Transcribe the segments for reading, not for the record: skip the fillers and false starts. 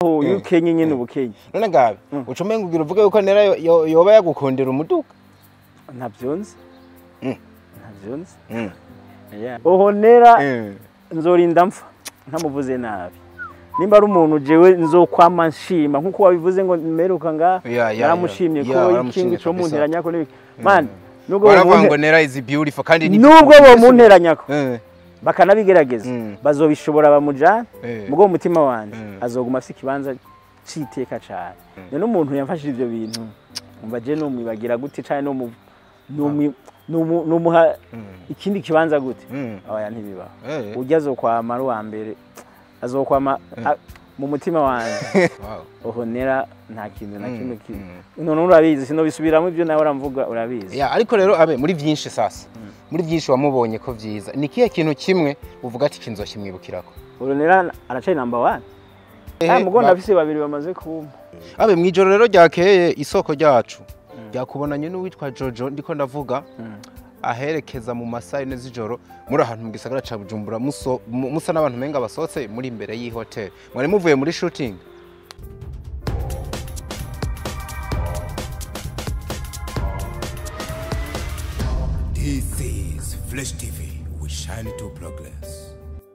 yukenye nyene ubukenye none ngabe ucumenga ugira uvuge yuko nera yoba yagukondera umuduga ntavyonze Ornella nzorinda mpfa ntamuvuze nabi nimba ari umuntu jewe nzokwama nshima nkuko wabivuze ngo meruka nga naramushimye ko ikintu cyo munteranyako n'ibiki man nubwo baravuga nera is beautiful kandi nubwo bo munteranyako bakanabigerageza bazobishobora bamujana mugo mutima wanje azoguma afite kibanza citeka cyane none umuntu yamfashije ivyo bintu umva je no mwibagira gute cyane no muha ikindi kibanza gute oya ntibiba ujya azokwama ruwa mbere azokwama mu mutima wanje Ornella nta kintu na kimwe none urabizi sino bisubiramo ibyo nawe uramvuga urabizi ariko rero abe muri byinshi sasa muri byinshi wamubonye ko byiza ni kiye kintu kimwe uvuga ati kinzoshimwibukirako Ornella Aracari number 1 mugonda afise babiri bamaze kumpa abe mwijoro rero ryakeye isoko ryacu yakubonanye n'uwitwa Jojo ndiko ndavuga aherekeza mu masayine z'ijoro muri ahantu mu gisagara ca Bujumbura musa n'abantu menga basotse muri imbere y'hotel mwari muvuye muri shooting This is Flash TV, we shine to progress.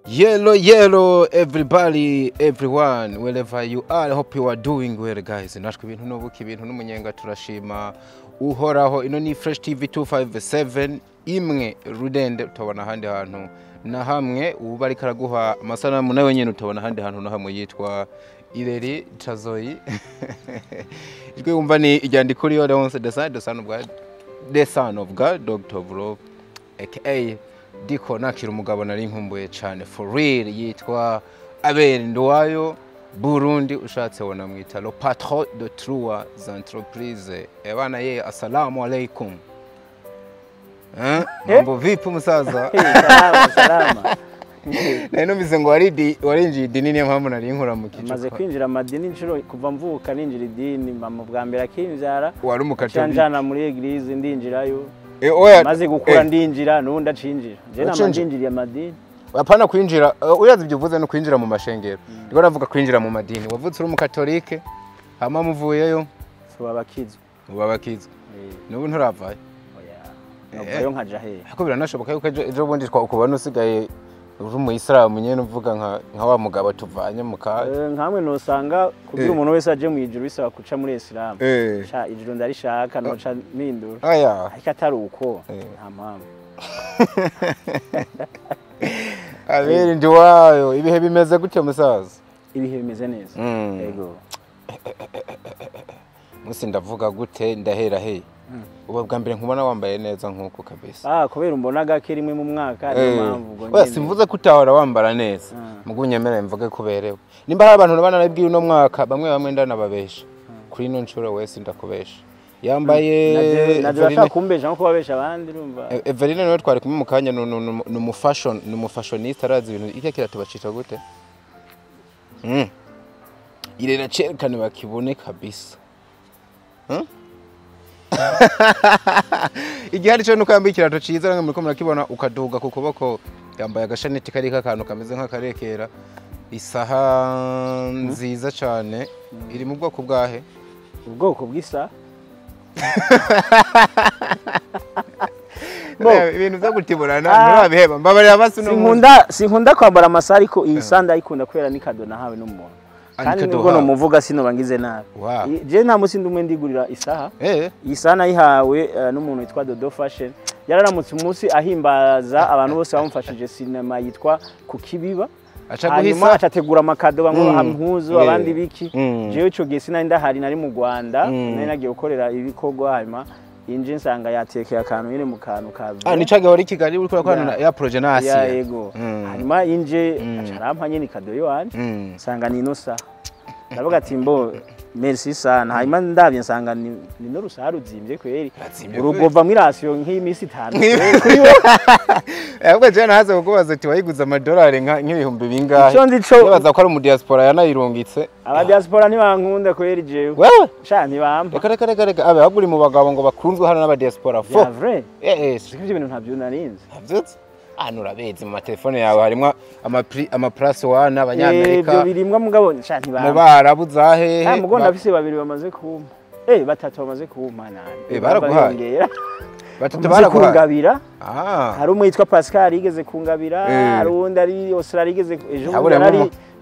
Yellow everybody everyone wherever you are, I hope you are doing well guys. Nashwe ibintu nobuki ibintu n'umunyenga turashima uhoraho ino ni Fresh TV 257 imwe rudende utabona handi hantu na hamwe ubari karaguha amasanamu nawe nyene utabona handi hantu na hamwe yitwa Ireri Chazoyi ijwe umva ni ijyandiko riyo Leonce the son of God Dr. of Love aka Diko nakira umugabo nari nkumbuye cyane for real yitwa Abel Ndwayo Burundi ushatse wona mwita le patron de trois entreprises ebana ye assalamu alaikum mambo vipi musaza salama neno bize ngo warinjiye idini niyo mpamvu nari nkura mu kico maze kwinjira amadini inshuro kuva mvuka ninjira idini mama bwa mbere akinjara wari umukatolika njana muri eglise ndinjirayo maze gukura ndinjira nundi acinjira je namanjinjiriye amadini apana kwinjira uyazi ibyo uvuze no kwinjira mu mashengero ndiko navuga kwinjira mu madini wavutse uri umukatolike hama muvuyeyo babakizwe nubu nturavaye navuyeyo nkaja he ariko biranashoboka yuko ejo bundi twakubona usigaye uri mu Islam nyene uvuga nka wa mugabo tuvanye mu kaje nkamwe nosanga kugira umuntu wese aje mu ijuru bisaba kuca muri Islam sha ijuru ndarishaka noca mpindura ariko atari uko nta mpamvu Abiri Ndwayo ibihe bimeze gute musaza ibihe bimeze neza yego musi ndavuga gute ndahera he uba bwa mbere nkubona wambaye neza nkuko kabisa kubera umbona gake rimwe mu mwaka niyo mpamvu ngo nyine simvuze ko utahora wambara neza mugunyemera mvuge kuberewe nimba hari abantu banarabwiye uno mwaka bamwe ndanababesha kuri ino ncuro wese ndakubesha yambaye naje kumbeja nko babesha abandi urumva Everine niwe twari kumwe mu kanya no fashionista arazi ibintu iki kiratubacita gute irera cerekane bakibone kabisa igihari cyo nuko yambaye ikirato ciza namwe muri ko murakibona ukaduga ku kuboko yambaye agashaneti kari kakantu kameze nk'akarekera isaha nziza cyane iri mu bwoko bwahe ubwoko bw'isa ibintu byo gutiburana nturabiheba mbabarira basi sinkunda kwambara amasa ariko iyi sanda ayikunda kwera ni kado nahawe n'umuntu kandi nubwo no muvuga sino bangize nabi je nta musi ndumwe ndigurira isaha iyi saha nayihawe n'umuntu witwa Dodo Fashion yararamutse umunsi ahimbaza abantu bose bamufashije sinema yitwa ku kibiba hanyuma acategura amakado bamwe hampuzu abandi biki jewe ico gihe sinari ndahari nari mu Rwanda nari nagiye gukorera ibikorwa hanyuma inje nsanga yatekeye akantu nyine mu kantu kaza nicage wari Kigali uri kurakwana ya projet na Asia yego hanyuma inje acarampa nyine kado yo wanje nsanga ni inosa ndavuga ati mbo merci sana hanyuma ndabye nsanga ni no rusaha ruzimbye kweri urugova muri ratio nk'imisi 5 kuri we ahubwo je nahaze kukubaza ati wayiguza amadolari nk'ibihumbi bingahe baza ko ari mu diaspora yanayirungitse aba diaspora ni bankunda kweri jewe wewe sha ntibamba reka abe ahubwo uri mu bagabo ngo bakunzwe hano n'aba diaspora fo ivyo bintu ntabyo narinze ntavyutse nurabeze mu telefone yawe harimo ama plus 1 abanyamerika ibyo birimwa mugabo nshati ba mu barabu zahe mugonda afise babiri bamaze kuma batatu bamaze kuma nani baraguhaye batatu baragungabira hari umwe yitwa Pascal yigeze kungabira hari undi ari Australia yigeze ejo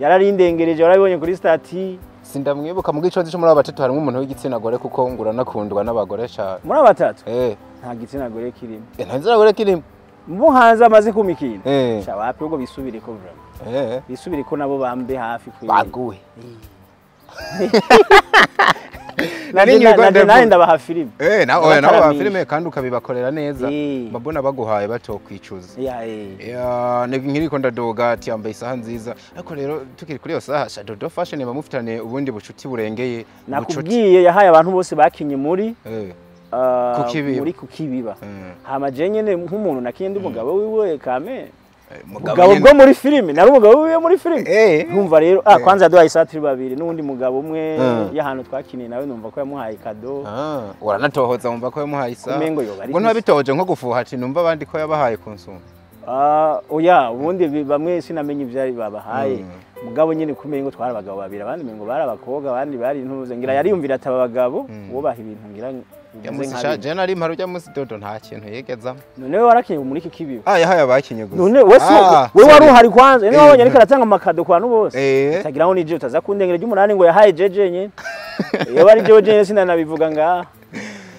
yararindengereje warabonye kuri stati sindamwibuka mu gicozi cyo muri abatatu harimo umuntu w'igitsina gore kuko ngura nakundwa n'abagore cyane muri abatatu nta gitsina gore kirimo nta gitsina gore kirimo muhanze amaze kumikina shawapi ubwo bisubire ko bisubire ko nabo bambe hafi kuri baguwe nari ndabaha filime nawe nabaha filime kandi ukabibakorera neza mbona baguhaye batokwicuza nkiriko ndadoga ati yambaye isaha nziza ariko rero tukiri kuri yo saha Shadodo Fashion bamufitane ubundi bucuti burengeye nakubwiye yahaye abantu bose bakinye muri kukibiba hama je nyene nk'umuntu nakinye ndi mugabo wiwe kame mugabo bwo muri filime nari umugabo wiwe muri filime nkumva rero kwanza yaduhaye isatiri babiri n'undi mugabo umwe y'ahantu twakiniye nawe numva ko yamuhaye kado uranatohoza umva ko yamuhaye isaha ngo ntabitoje nko gufuha ati numva abandi ko yabahaye konsuma oya ubundi bamwe sinamenye ivyari babahaye mugabo nyene kumenya ngo twara abagabo babiri abandi mengo bari abakobwa abandi bari intuze ngira yariyumvira ati abagabo wubaha ibintu ngira yamusisha je nari mparu rya musi dodo nta kintu yegezamo none warakinye muri iki kibiyo yahaye abakinye gusa none we wari uhari kwanza niwe wabonye ariko aratanga amakado ku bantu bose utagira ngo nije utaza kundengera ry'umunani ngo yahaye jeje nyene iyo bari jeje nyene sinanabivuga ngaha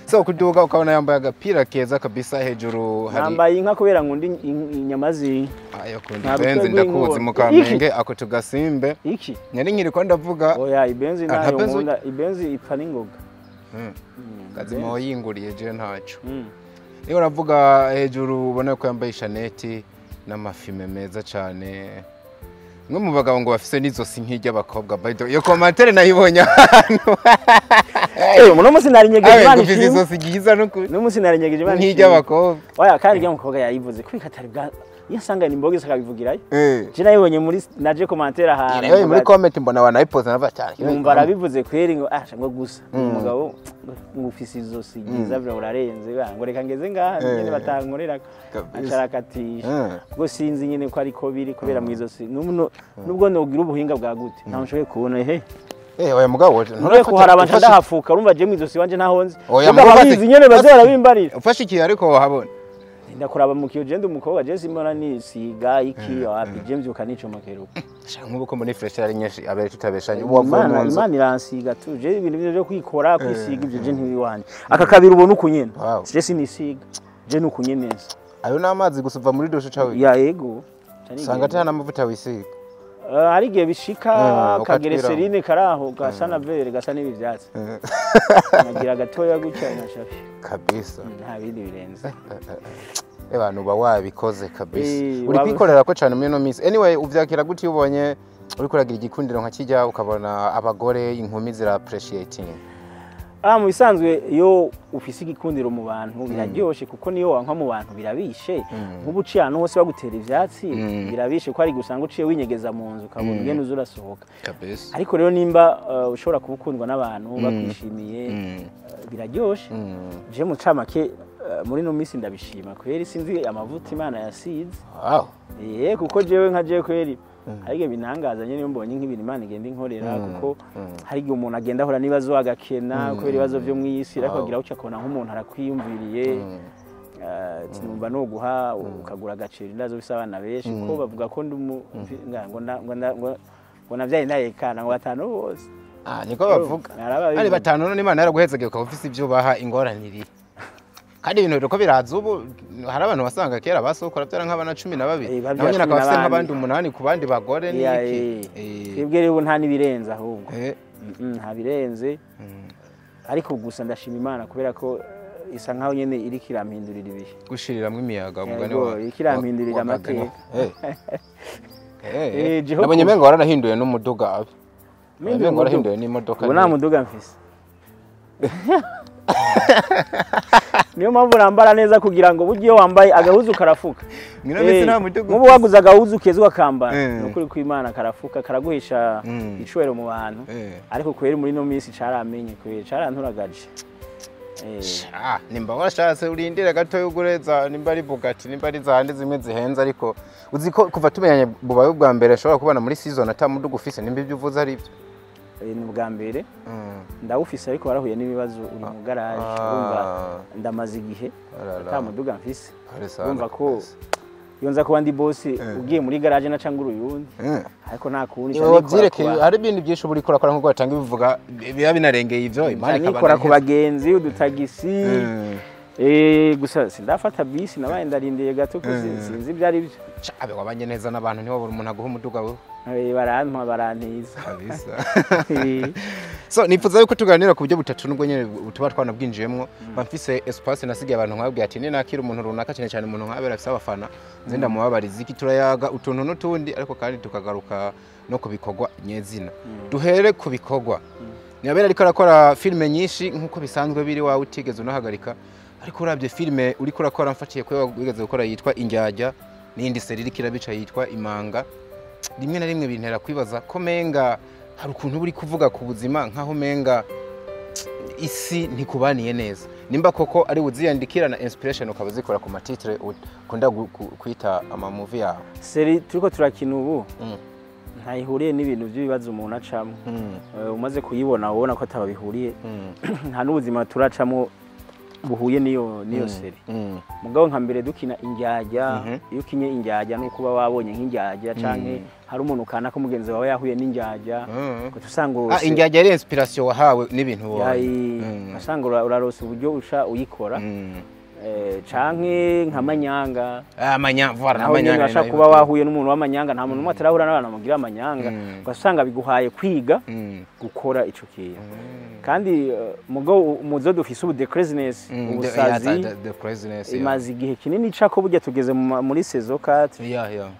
so kuduga ukabona yambaye agapira keza kabisa hejuru hari yambaye inka kubera ngo ndi inyama zi ayo kundi benzi ndakuzi mu Kamenge ako tugasimbe iki nyari nkiri ko ndavuga oya ibenzi nayo nkunda ibenzi ipfa n'ingoga kazimo yinguriye je ntaco niyo navuga hejuru ubona ko yambaye ishaneti n'amafime meza cyane mwe mu bagabo ngo bafise n'izosi nk'iry'abakobwa by the iyo commentaire nayibonye hano muno musi narinyegeje imana ishimwe izosi giza no musi narinyegeje imana nk'iry'abakobwa oya kandi ry'umukobwa yayivuze kuri katari bwa yasanga ni mboge sakabivugirayo je nayibonye muri naje commentaire ahantu muri comment mbona wanayipoza nava cyane numva arabivuze kweri ngo ngo gusa umugabo ngufise izosi giza bra urarenze ngo reka ngeze ngaha nyene batankorera acarakatisha ngo sinzi nyene ko ariko biri kubera mu izosi nubwo nogira ubuhinga bwa gute nta nshoboye kubona oya mugabo none ko hari abantu ndahafuka urumva je mu izosi wanje nahonze babizi nyene baze barabimbarira ufashe iki ariko wahabona ndakuraba mu kiyo gende umukobwa je simona ni siga iki wapi James ukanico makero nk'uko muri fresh ari nyinshi abere tutabeshanye uwavuye mu nzu Imana iransiga tuje ibintu byo kwikora kwisiga ibyo je ntibiwanje akakabira ubona ukunyene je sinisiga je nukunyeneza ayo namazi gusuva muri dosho cawe ya yego sanga tana amavuta wisiga ari gihe bishika kagereserine karaho gasa na vere gasa n'ibi vyatsi nagira gatoya gutya nashafi kabisa nta bindi birenze abantu ba wabikoze kabisa uri kwikorera ko cyane muri no miss anyway uvyakira guti ubonye uri kuragira igikundiro nka kijya ukabona abagore inkumi zira appreciating mu bisanzwe iyo ufise igikundiro mu bantu biraryoshe kuko niyo wanka mu bantu birabishe nk'ubuciye ahantu hose bagutera ivyatsi birabishe ko ari gusanga uciye winyegeza mu nzu ukabona ugenda uzurasohoka ariko rero nimba ushobora kubukundwa n'abantu bakwishimiye biraryoshe je mu camake muri no misi ndabishima kweri sinzi amavuta Imana yasize kuko jewe nka je kweri harige binangaza nyene mbonye nk'ibintu Imana igenda inkorera kuko harige umuntu agenda ahora nibazo agakena kubera ibibazo byo mwisi ariko agira uca kona nk'umuntu arakwiyumviriye numva no guha ukagura agaciro ndazo bisabana benshi ko bavuga ko ngo navyaye ndayekana ngo batano bose niko bavuga ari batano none Imana yaraguhezage ukaba ufise ibyo baha ingoraniri kandi ibintu rero ko biraza ubu hari abantu basanga kera basokora byara nk'abana 12 nabo nyine akabafite nk'abandi 8 ku bandi bagore niki twebwe rero nta nibirenza ahubwo nta birenze ariko gusa ndashima Imana kubera ko isa nkaho nyene iri kirampindurira ibihe gushiriramwe imiyaga mugane wa ikirampindurira amateka nabonye mengo waranahinduye n'umuduga abe mengo warahinduye n'imodoka ubona muduga mfise niyo mpamvu nambara neza kugira ngo bugiye wambaye agahuzu karafuka nk'ubu waguze agahuzu keza ukakambara nukuri ko Imana karafuka karaguhisha icwero mu bantu ariko kweri muri no minsi caramenye kweri caranturagaje nimba washatse urindire gato yugureza nimba ari Bugatti nimba ari zahandi zimwe zihenze ariko uziko kuva tumenyanye bubaye bwa mbere ashobora kubana muri season atamuduga ufise nimba ibyo uvuze ari byo ni bwa mbere ndawufise ariko warahuye n'ibibazo uri mu garage urumva ndamaze igihe atamuduga mfise urumva ko yonza kuba ndi boss ugiye muri garage na canguru yundi ariko nta kundi hari ibintu byinshi buri korakora nko batanga bivuga biba binarengeye ivyo imani ikora ku bagenzi udutagisi gusa sindafata bisi nabaye ndarindeye gato sinzi byari byo abe wabanye neza n'abantu niho buri umuntu aguha umuduga we barantiza kabisa so nifuza yuko tuganira ku buryo butatu nubwo nyene tuba twanabwinjiyemwo bamfise espace nasigiye abantu nkabwiye ati ni nakira umuntu runaka cyane umuntu nkabera afise abafana nzinda mubabariza iki turayaga utuntu n'utundi ariko kandi tukagaruka no kubikogwa nyezina duhere kubikogwa nyabera ariko arakora filme nyinshi nkuko bisanzwe biri wawe utigeze unahagarika ariko urabye filme uri kurakora mfatiye ko wigeze gukora yitwa Injyajya n'indi seri iri kirabica yitwa Imanga rimwe na rimwe bintera kwibaza ko menga hari ukuntu buri kuvuga ku buzima nkaho menga isi ntikubaniye neza nimba koko ari uziyandikira na inspiration ukabazikora ku matitre ukunda kwita ama movie yawe seri turiko turakina ubu ntayihuriye n'ibintu by'ibibazo umuntu acamo umaze kuyibona ubona ko atabihuriye nta n'ubuzima turacamo buhuye niyo seri mugabo nka mbere dukina Injyajya iyo ukinye Injyajya no kuba wabonye nk'Injyajya canke hari umuntu kana ko mugenzi wawe yahuye n'Injyajya ko tusanga Injyajya ari inspiration wahawe n'ibintu wowe asanga urarose uburyo usha uyikora canke nk'amanyanga amanyanga nasha kuba wahuye n'umuntu w'amanyanga nta muntu atarahura n'abantu mugira amanyanga ugasanga biguhaye kwiga gukora ico kintu kandi muzo dufise ubu the craziness ubusazi imaze igihe kinini cako burya tugeze muri saison 4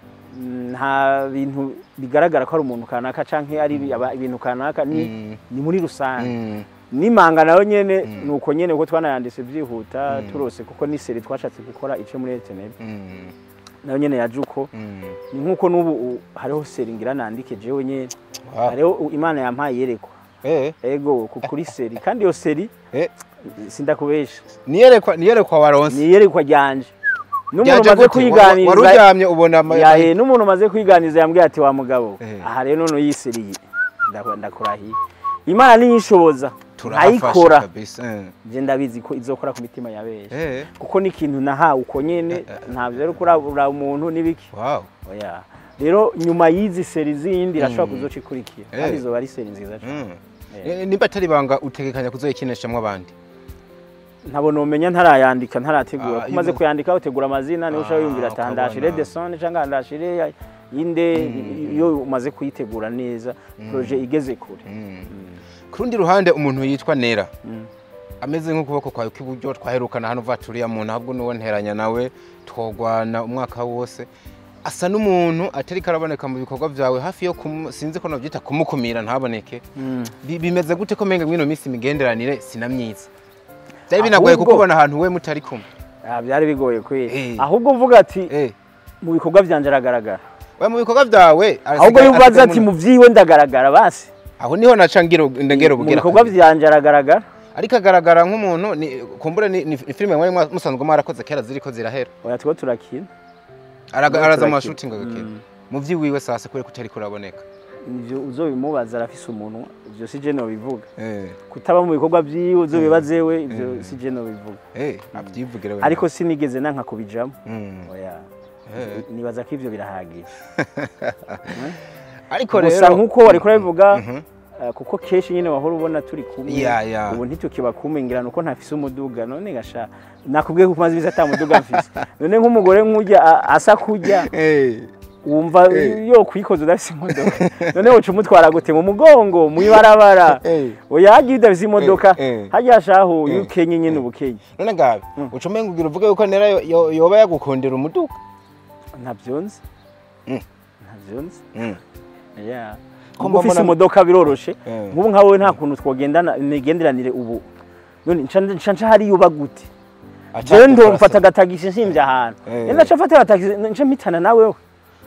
nta bintu bigaragara ko ari umuntu kanaka canke ari ibintu kanaka ni muri rusange n'Imanga nayo nyene nuko nyene uko twanayandise byihuta turose kuko ni seri twashatse gukora ice muri internet nayo nyene yajuko ni nkuko nubu hariho seri ngira nandike jewe nyene hariho Imana yampaye yerekwa ego kuri seri kandi yo seri sindakubesha niyerekwa waronse niyerekwa ryanje n'umuntu maze kwiganiza waruryamye ubona n'umuntu maze kwiganiza yambwiye ati wa mugabo aha rero none yiseri ndakurahiye Imana ninyishoboza ayikora je ndabizi ko izokora ku mitima yabeje kuko ni kintu nahawe uko nyene ntavyo rero kurabura umuntu nibiki oya rero nyuma yizi seri zindi irashobora kuzocikurikira kandi zo bari seri nziza cyane nimba atari banga utegekanya kuzoyikinishamwe abandi ntabona umenya ntarayandika ntarategura kumaze kuyandika utegura amazina niho ushaka yumvira atandashire de son cyangwa andashire inde iyo umaze kuyitegura neza projet igeze kure kurundi ruhande umuntu yitwa Nera ameze nk'ukuboko kwawe kw'iburyo twaherukana hano vaturiya muntu ahubwo nuwo nteranya nawe twogwana umwaka wose asa n'umuntu atari karaboneka mu bikorwa byawe hafi yo sinzi ko navyita kumukumira ntaboneke bimeze gute ko menga mwino minsi migenderanire sinamyiza byari binagoye kukubona ahantu we mutari kumwe byari bigoye kwe ahubwo mvuga ati mu bikorwa byanje aragaragara we mu bikorwa byawe ahubwo yubaza ati mu vyiwe ndagaragara basi aho niho nacangira ndengero bugira mu bikorwa byanje aragaragara ariko agaragara nk'umuntu kumbure ni filime mwari musanzwe mwarakoze kera ziriko zirahera oya two turakina araza mu shooting agakina mu vyiwiwe sase kure kutari kuraboneka ivyo uzobimubaza arafise umuntu ivyo si je no bivuga kutaba mu bikorwa vyiwe uzobibazewe ivyo si je no bivuga abyivugira we ariko sinigeze nanka kubijamo oya nibaza ko ivyo birahagije ariko rero gusa nkuko wari kurabivuga kuko keshi nyine wahora ubona turi kumwe ubu ntitukiba kumengirana uko ntafise umuduga none gasha nakubwiye ko kumaze biza atamuduga mfise none nk'umugore nk'ujya asa kujya wumva yo kwikoza udafise imodoka none uca umutwara gute mu mugongo mu ibarabara oya hagiye udafise imodoka hajya shaho yukenye nyine ubukenye none ngabe uca umenga ugira uvuge yuko Nera yoba yagukondera umuduga ntavyonze yeah ufise imodoka biroroshe nk'ubu nka wowe nta kuntu twogendana nigenderanire ubu none nca hari yuba gute je ndo mfata agatagisi nsimvye ahantu naca mfata agatagisi nca mitana nawewe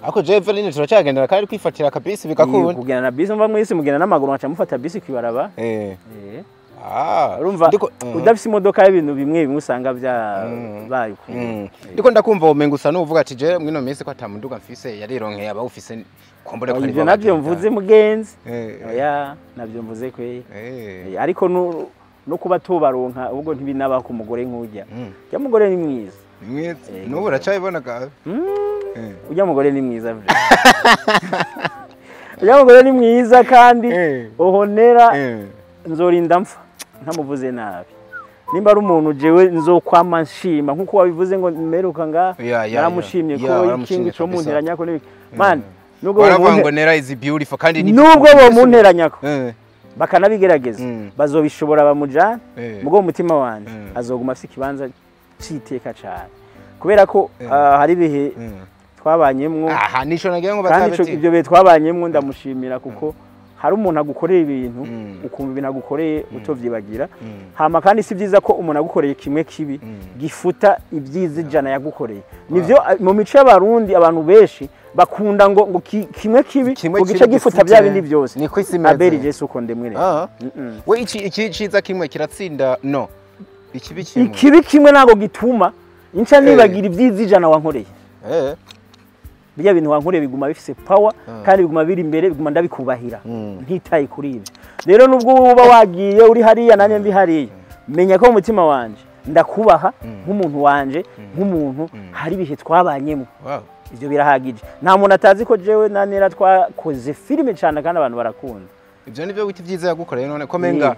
ako je Eveline turacagendera kandi kwifatira kabisi bigakunda kugenda na bisi mva mwisi mugenda n'amaguru nca mufata bisi kwibaraba urumva udafise imodoka y'ibintu bimwe usanga bya bayo ndiko ndakumva umenga usa n'uvuga ati je mwino minsi ko atamunduga mfise yarironkeye aba ufise kombore ko ari byo nabyo mvuze mugenzi oya nabyo mvuze kwe ariko no kuba tubaronka ubwo ntibinaba ku mugore nk'ujya ya mugore ni mwiza n'ubu uracayibona ka ujya mugore ni mwiza ujya mugore ni mwiza kandi Ornella nzorinda mpfa ntamuvuze nabi nimba ari umuntu jewe nzokwama nshima nkuko wabivuze ngo meruka nga naramushimye ko ikingi cyo munteranyako n'ibiki man nubwo Ornella is beautiful kandi nubwo bo munteranyako bakanabigerageza bazobishobora bamujana mugo umutima wanje azoguma afite ikibanza citeka cyane kubera ko hari bihe twabanyemwo nisho nagira ngo bazabeti ibyo bihe twabanyemwo ndamushimira kuko hari umuntu agukoreye ibintu ukumva ibintu agukoreye utovyibagira hama kandi si byiza ko umuntu agukoreye kimwe kibi gifuta ibyiza ijana yagukoreye nivyo mu mico y'abarundi abantu benshi bakunda ngo kimwe kibi ugice gifuta bya bindi byose niko isimeze Babiri Jesu ko ndemwire we iki ciza kimwe kiratsinda no ikibi kimwe nago gituma inca nibagira ibyiza ijana wankoreye bijya bintu wankoreye biguma bifise power kandi biguma biri imbere biguma ndabikubahira ntitaye kuri ibyo rero nubwo uba wagiye uri hariya nanye ndi hariya menya ko umutima wanje ndakubaha nk'umuntu wanje nk'umuntu hari bihe twabanyemo ivyo birahagije nta muntu atazi ko jewe na Nera twakoze filime cyane kandi abantu barakunda ivyo nivyo witi vyiza yagukoreye none ko menga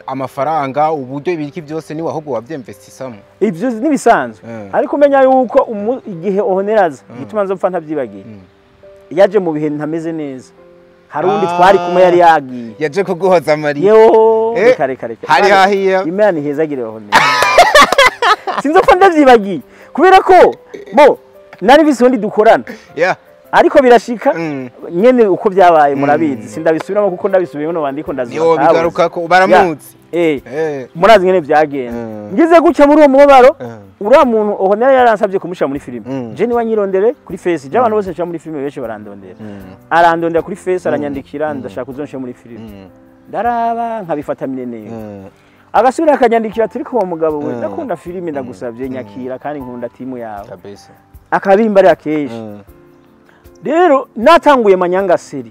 amafaranga uburyo ibiki byose ni wahubwo wavyemvestisamo ivyo nibisanzwe ariko menya yuko igihe Ornella gituma nzopfa ntavyibagiye yaje mu bihe ntameze neza hari undi twari kumwe yari yagiye yaje kuguhoza Maria yo kare hari hahiye Imana ihezagire Ornella sinzopfa ndavyibagiye kubera ko nari bisundi dukorana ariko birashika nyene uko byabaye murabizi sindabisubiramo kuko ndabisubiye no bandiko ndaziba yo bigaruka ko baramutse murazi nyene byagenda ngize gucya muri uwo mubabaro ura muntu Ornella yaransabye kumusha muri filime je ni wanyirondere kuri face je abantu bose nca muri filime beshe barandondera arandondera kuri face aranyandikira ndashaka uzonshe muri filime ndaraba nkabifata minene agasubira akanyandikira turi ko mugabo we ndakunda filime ndagusabye nyakira kandi nkunda timu yawe akabimba ari akeje rero natanguye manyangaseri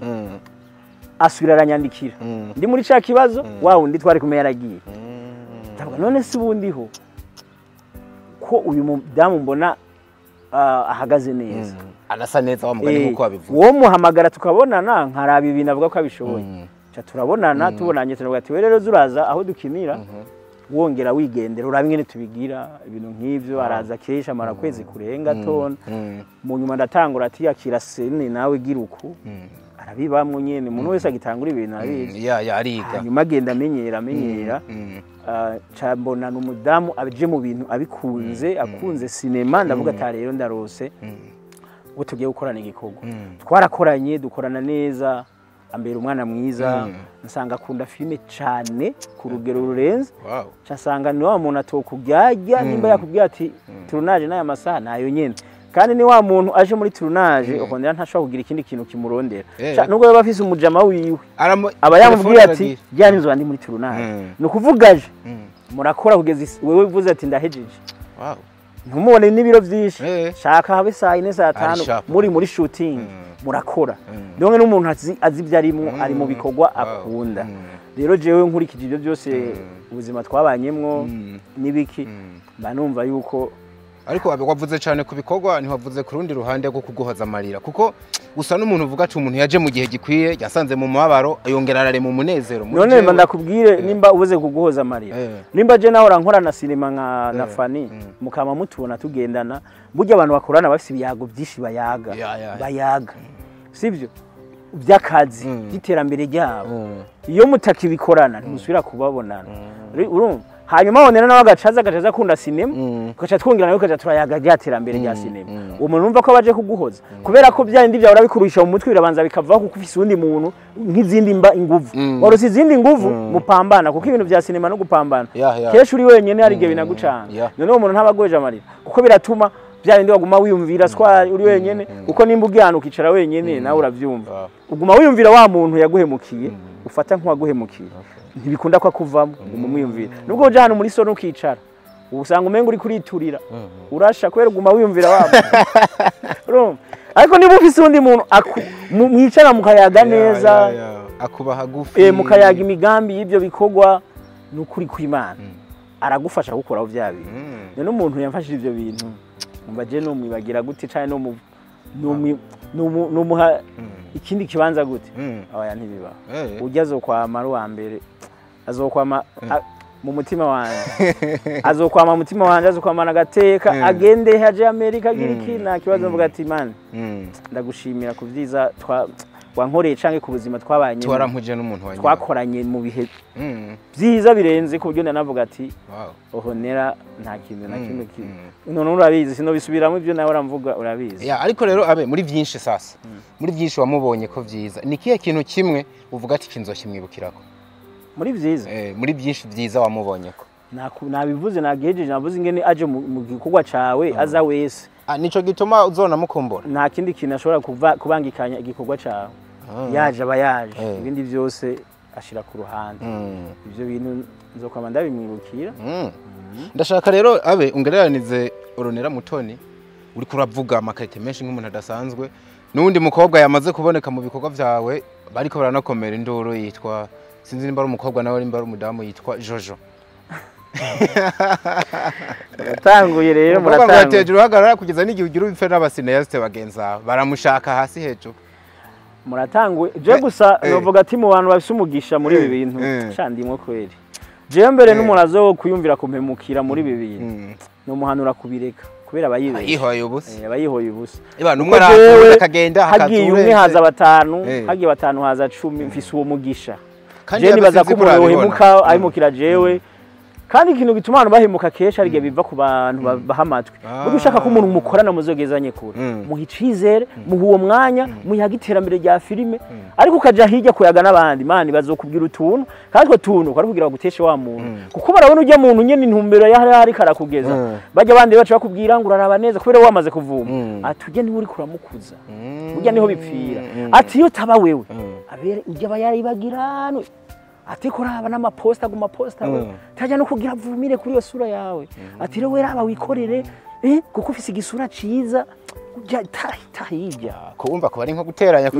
asubira aranyandikira ndi muri ca kibazo wawo ndi twari kumenya yaragiye ndavuga none si bundiho ko uyu mudamu mbona ahagaze neza anasa neza wamugani nkuko wabivuze wo muhamagara tukabonana nkaraba ibintu avuga ko abishoboye cha turabonana tubonanye tunavuga ati we rero zuraza aho dukinira wongera wigendera urabe ngene tubigira ibintu nk'ivyo araza kesha mara kwezi kurenga tona mu nyuma ndatangura ati yakira sene nawe gira uko arabibamwe nyene umuntu wese agitangura ibintu abizi ariga nyuma agenda amenyera cambona n'umudamu aje mu bintu abikunze akunze sinema ndavuga ati rero ndarose ngo tugiye gukorana igikorwa twarakoranye dukorana neza ambera umwana mwiza nsanga akunda filime cyane ku rugero rurenze cyasanga ni wa muntu atokujyajya nimba yakubwiye ati turunaje n'aya masaha nayo nyene kandi ni wa muntu aje muri turunaje Ornella ntashobora kugira ikindi kintu kimurondera nubwo yaba afise umujama wiwe aba yamubwiye ati jyana inzu ndi muri turunaje no kuvugaje murakora kugeza wewe uvuze ati ndahejeje ntumubone n'ibiro byinshi shaka habe saa 4 saa 5 muri shooting murakora ndonge n'umuntu azi byarimwo ari mu bikorwa akunda rero jewe nkurikije ibyo byose ubuzima twabanyemwo nibiki banumva yuko ariko wavuze cyane ku bikorwa ntiwavuze ku rundi ruhande rwo kuguhoza amarira kuko gusa n'umuntu uvuga ati umuntu yaje mu gihe gikwiye yasanze mu mabaro yongera arare mu munezero none mba ndakubwire nimba ubuze kuguhoza amarira nimba je naho rankora na sinema nka na Fani mukama mutubona tugendana burya abantu bakorana bafite ibiyago byinshi bayaga sivyo byakazi giterambere ryabo iyo mutakibikorana ntimusubira kubabonana urumva hanyuma Ornella nawe agacaza kunda sinema ukaca twongera nawe ukaca turayaga ryatera-mbere rya sinema uwo muntu numva ko baje kuguhoza kubera ko byandi byawe urabikuruhisha mu mutwe birabanza bikavaho kuko ufise undi muntu nk'izindi inguvu warose izindi nguvu mupambana kuko ibintu bya sinema no gupambana kesho uri wenyene ari gihe binagucanga none uwo muntu ntabagoje amarira kuko biratuma bya bindi waguma wiyumvira swari uri wenyene uko nimba ugihana ukicara wenyene nawe uravyumva uguma wiyumvira wa muntu yaguhemukiye ufata nk'uwaguhemukiye ntibikunda ko akuvamo umumwiyumvira nubwo uja hano muri sone ukicara usanga umenga uri kuriturira urasha kwera uguma wiyumvira wabo ariko niba ufise undi muntu mwicara mukayaga neza akuba hagufi mukayaga imigambi y'ibyo bikorwa n'ukuri kw'Imana aragufasha gukora vya bintu none umuntu yamfashije ivyo bintu umva je no mwibagira gute cyane no muha ikindi kibanza gute abaya ntibiba ujya azokwama ari wa mbere azokwama mu mutima wanje azokwama mu mutima wanje azokwama nagateka agende haje Amerika giriki na kibazo mvuga ati man ndagushimira ku vyiza wankoreye canke ku buzima twabanye twarampuje n'umuntu wanye twakoranye mu bihe vyiza birenze ku buryo ndanavuga ati Ornella nta kintu na kimwe none urabizi sino bisubiramo ivyo nawe uramvuga urabizi ariko rero abe muri byinshi sasa muri byinshi wamubonye ko vyiza ni kiye kintu kimwe uvuga ati kinzoshimwibukirako muri vyiza muri byinshi vyiza wamubonye ko nabivuze nagejeje navuze ingene aje mu gikorwa cawe aza wese nico gituma uzona mukumbura nta kindi kintu ashobora kubangikanya igikorwa cawe yaje abayaje ibindi byose ashira ku ruhande ivyo bintu nzokwama ndabimwibukira ndashaka rero abe ungereranize Ornella Mutoni uri kuravuga amakarite menshi nk'umuntu adasanzwe n'undi mukobwa yamaze kuboneka mu bikorwa vyawe bariko baranakomera induru yitwa sinzi nimba ari umukobwa nawe nimba ari umudamu yitwa Jojo Tanguye rero muratanguye uhagarara kugeza n'igihe ugira ubipfe n'abasinayasite bagenza baramushaka hasi hejuru muratanguye je gusa novuga ati mu bantu bafise umugisha muri ibi bintu candimwe kweri je mbere n'umuntu azo kuyumvira kumpemukira muri ibi bintu no muhanura kubireka kubera abayihoye ubusa abayihoye ubusa numwe araje akagenda hagiye umwe haza batanu hagiye batanu haza 10 mfise uwo mugisha je nibaza ko umuntu yohemuka ayimukira jewe kandi ikintu gituma abantu bahemuka kesha ari biva ku bantu bahamatwe buryo ushaka ko umuntu mukorana muzogezanye kure muhicizere muhuwo mwanya muhagiterambere rya filime ariko ukaja hirya kuyaga nabandi mani bazokubwira utuntu kandi ko tuntu kwari kugira guteshe wa muntu kuko barabona ujya muntu nyene intumbero yahari karakugeza bajya bandi bacu bakubwira ngo uraraba neza kubera wamaze kuvuma atujye ni uri kuramukuza ujya niho bipfira ati yo taba wewe abere ujya bayari bagirano ati kuraba n'amaposta guma posta tajya no kugira vumire kuri yo sura yawe ati rero weraba wikorere kuko ufise igisura ciza ujya tahijya kumva ko bari nko guteranya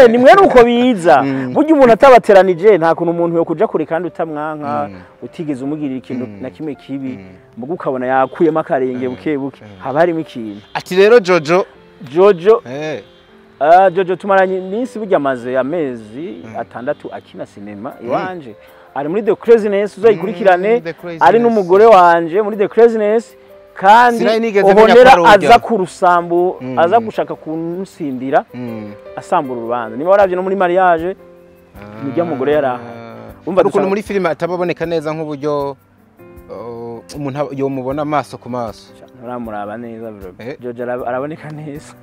ni mwe nuko biza burya umuntu atabateranije nta kuntu umuntu yo kuja kure kandi utamwanka utigeze umugirira ikintu na kimwe kibi mugo ukabona yakuyemo akarenge buke buke haba harimo ikintu ati rero Jojo Jojo tumaranye iminsi burya amaze amezi 6 akina sinema iwanje ari muri The Craziness uzayikurikirane ari n'umugore wanje muri The Craziness kandi Ornella aza ku rusambu aza gushaka kunsindira asambura urubanza niba waravye no muri mariage nijya mugore yaraha umva ukuntu muri filime atababoneka neza nk'uburyo umuntu yo mubona amaso ku maso uramuraba neza bro Jojo araboneka neza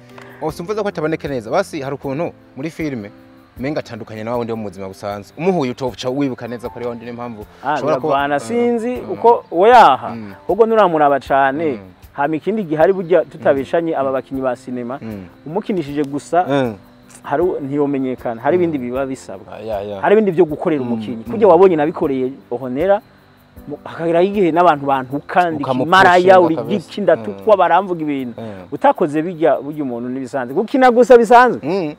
Osumvuza ko ataboneka neza basi hari ukuntu muri filime menga atandukanye nawe ndi mu buzima busanzwe umuhuye utovuca wibuka neza ko ari wandi n'impamvu ushobora kubana sinzi uko oyaha ubwo nuramuraba cyane hama ikindi gihari burya tutabishanye aba bakinyi ba sinema umukinishije gusa hari ntiyomenyekana hari ibindi biba bisabwa hari ibindi byo gukorera umukinyi kujya wabonye nabikoreye Ornella akagira igihe n'abantu kandi kimaraya uri gikinda tutwa baramvuga ibintu utakoze bijya umuntu nibisanzwe gukina gusa bisanzwe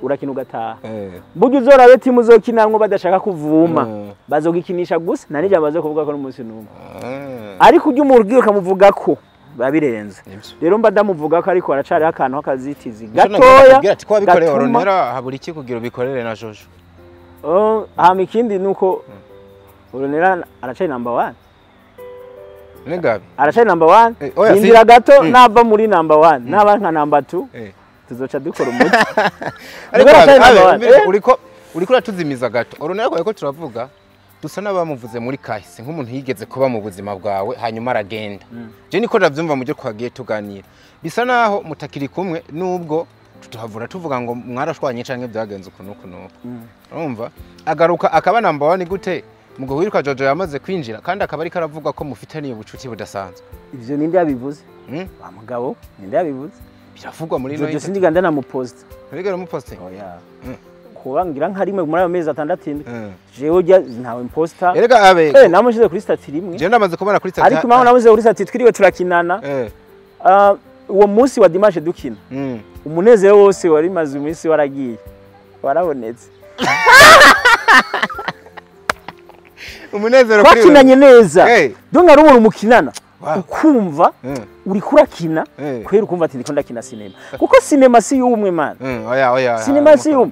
urakina ugataha buryo uzorabe timu zokinanwa badashaka kuvuma bazogikinisha gusa nari bazo kuvuga ko n'umunsi numwe ariko ujye umurgiye ukamuvuga ko babirenze rero mba ndamuvuga ko ariko aracari akantu akazitizi gatoya bikoreye Ornella habura iki kugira bikorere na Jojo hama ikindi nuko Ornella aracari number 1 Nengabi aracari number 1 indira gato nava muri number 1 naba nka number 2 tuzoca dukora umuti uriko uratuzimiza gato Ornella ko turavuga dusa nabamuvuze muri kahise nk'umuntu yigeze kuba mu buzima bwawe hanyuma aragenda je niko ndavyumva muje kwagiye tuganira bisa naho mutakiri kumwe nubwo tuhavura tuvuga ngo mwarashwanye canke byagenze ukuntu urumva agaruka akaba number 1 gute mugo wiruka Jojo yamaze kwinjira kandi akaba ari karavuga ko mufitaniye ubucuti budasanzwe ivyo ninde yabivuze wa mugabo ninde yabivuze biravugwa muri Jojo sindiganda na mupost Rigera mu posting oya kuba ngira nka rimwe muri ayo mezi atandatu jewe ujya ntawe imposter erega abe namushize kuri stati rimwe je ndamaze kubona kuri stati ariko impamvu namuze kuri stati twiriwe turakinana uwo munsi wa dimanche dukina umunezero wose wari maze umunsi waragiye warabonetse umunezero kuri twakinanye neza donga ari umuntu mukinana ukumva uri kurakina kwera ukumva ati ndiko ndakina sinema kuko sinema si yumwe man oya sinema si yumwe